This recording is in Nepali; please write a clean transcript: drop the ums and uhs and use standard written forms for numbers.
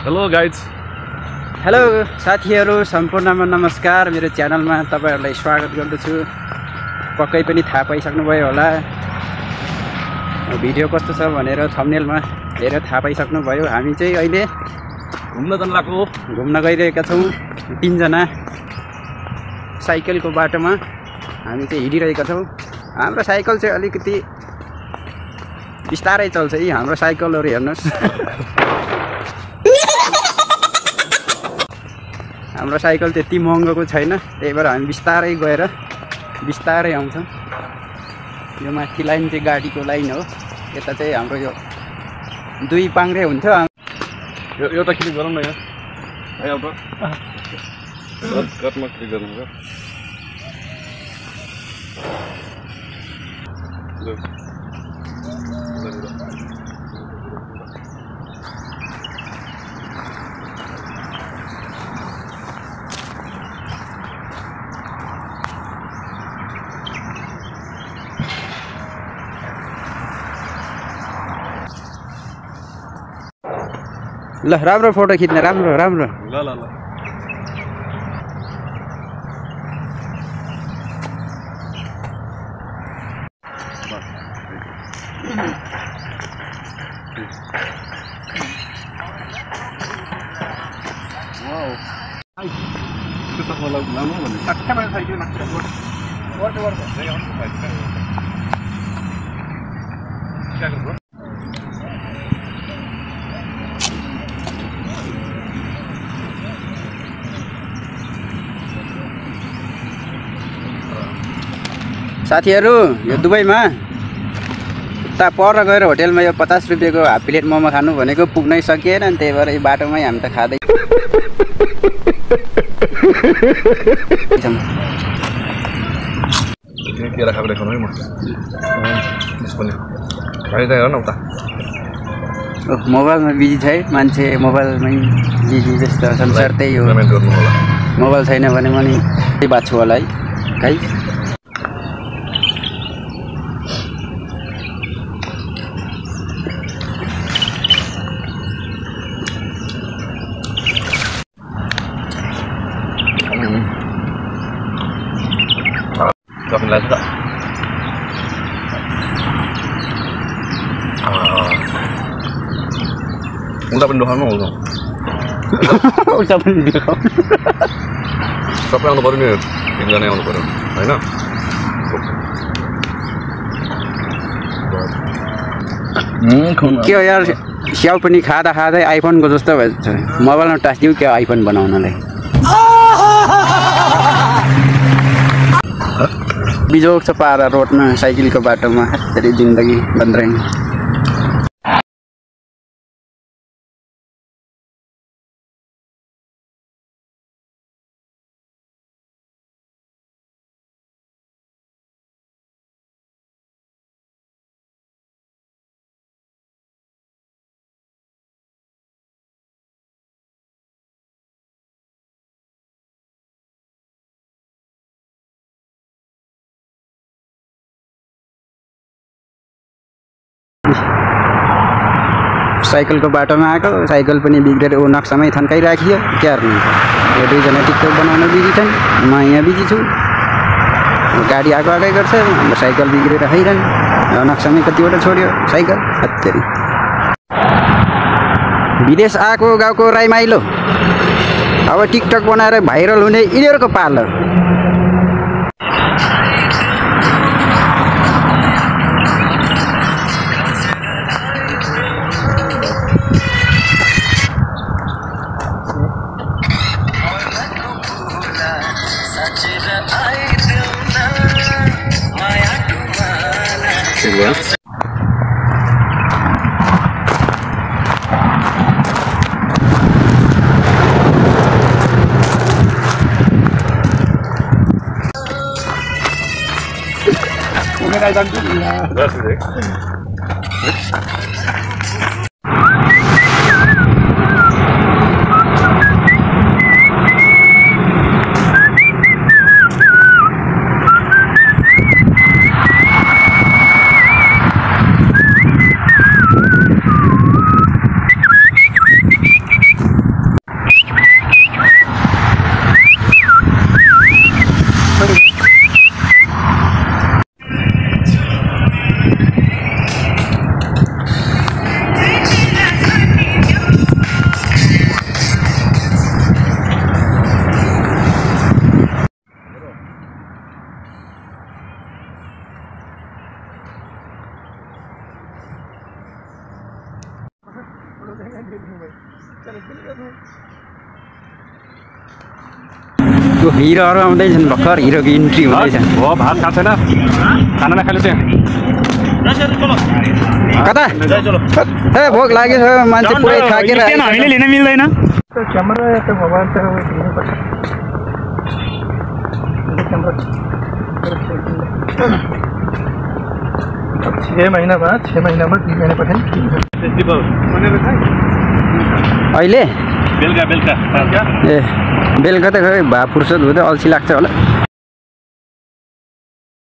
Hello guys. हेलो साथीहरू सम्पूर्णमा नमस्कार। मेरो च्यानलमा तपाईहरुलाई स्वागत गर्दछु। पक्कै पनि थाहा पाइसक्नुभयो होला भिडियो कस्तो छ भनेर थम्बनेलमा हेरेर थाहा पाइसक्नुभयो। हामी चाहिँ अहिले घुम्न गइरहेका छौँ। 3 जना साइकलको बाटोमा हामी चाहिँ हिँडिरहेका छौँ। हाम्रो साइकल चाहिँ अलिकति बिस्तारै चल्छ। यी हाम्रो साइकलहरु हेर्नुस्। हाम्रो साइकल त्यति महँगोको छैन, त्यही भएर हामी बिस्तारै गएर बिस्तारै आउँछौँ। यो माथि लाइन चाहिँ गाडीको लाइन हो। यता चाहिँ हाम्रो यो 2 पाङ्ग्रे हुन्छ। यो त क्लिक गरौँ न यहाँ। आयो त कटमा क्लिक गर्नु हो। ल राम्रो फोटो खिच्ने, राम्रो राम्रो। ल ल ल वाउ त्यो त मलाई लामो भने ठ्याक्कै साइकल माथि वर्क चाहिँ आउँछ साइकल। साथीहरू यो दुबईमा उता पर गएर होटेलमा यो 50 रुपियाँको हाफ प्लेट मोमो खानु भनेको पुग्नै सकिएन। अनि त्यही भएर यो बाटोमै हामी त खाँदै केरा खाएर खानु है म त्यसपछि खाइदै हो न उता। मोबाइलमा बिजी छ है मान्छे, मोबाइलमै बिजी जस्तो संसार त्यही हो। पेमेन्ट गर्नु होला। मोबाइल छैन भने पनि त्यही बात छु होला है guys. Gawin lang ito. Usapan dohan mo. Usapan dohan. Siapa yang baru nih? Tinggalnya yang baru. Ayo. के हो यार, स्याउ पनि खाँदा खाँदै आइफोनको जस्तो भएछ। मोबाइलमा टाँसिदिउ के आइफोन बनाउनलाई। बिजोग छ पारा रोडमा साइकलको बाटोमा धेरै जिन्दगी बन्द्रै। साइकलको बाटोमा आएको, साइकल पनि बिग्रेर ऊ नक्सामै थन्काइराखियो। के गर्नु, यो 2 जना टिकटक बनाउन बिजी छन्, म यहाँ बिजी छु। गाडी आगो आगै गर्छ, हाम्रो साइकल बिग्रेर हैरान। नक्सामै कतिवटा छोड्यो साइकल। हत्तेरी विदेश आएको गाउँको राइमाइलो अब टिकटक बनाएर भाइरल हुने यिनीहरूको पालो। त्यो हिरोहरू आउँदैछन् भर्खर हिरोको इन्ट्री हुँदैछ हो भात खाएको छैन खाना नखानु त्यहाँ कता ए भोक लाग्यो मान्छे पुरै थाकेर हामीले लिन मिल्दैन क्यामेरा या त भगवान तेरो क्यामेरा 6 महीना बाद 6 महीना में 3 महीने पठाएं अहिले बेलुका ए बेलुका त खै भा फुर्सद हुँदै अल्छी लाग्छ होला